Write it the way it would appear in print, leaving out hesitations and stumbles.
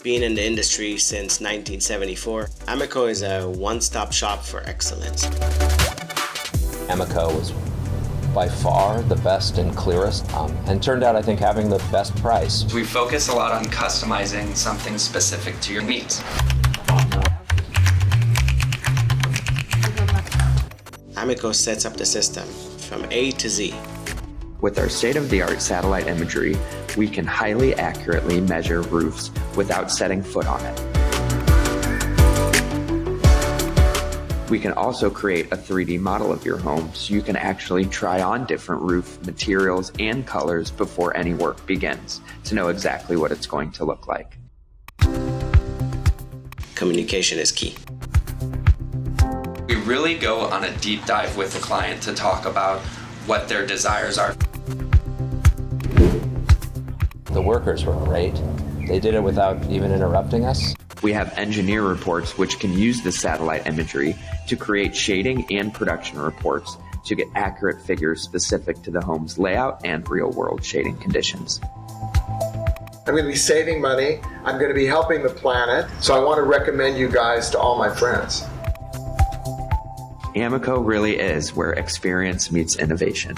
Being in the industry since 1974, AMECO is a one-stop shop for excellence. AMECO was by far the best and clearest, and turned out, I think, having the best price. We focus a lot on customizing something specific to your needs. AMECO sets up the system from A to Z. With our state-of-the-art satellite imagery, we can highly accurately measure roofs without setting foot on it. We can also create a 3D model of your home so you can actually try on different roof materials and colors before any work begins to know exactly what it's going to look like. Communication is key. We really go on a deep dive with the client to talk about what their desires are. The workers were great. They did it without even interrupting us. We have engineer reports which can use the satellite imagery to create shading and production reports to get accurate figures specific to the home's layout and real-world shading conditions. I'm going to be saving money. I'm going to be helping the planet. So I want to recommend you guys to all my friends. AMECO really is where experience meets innovation.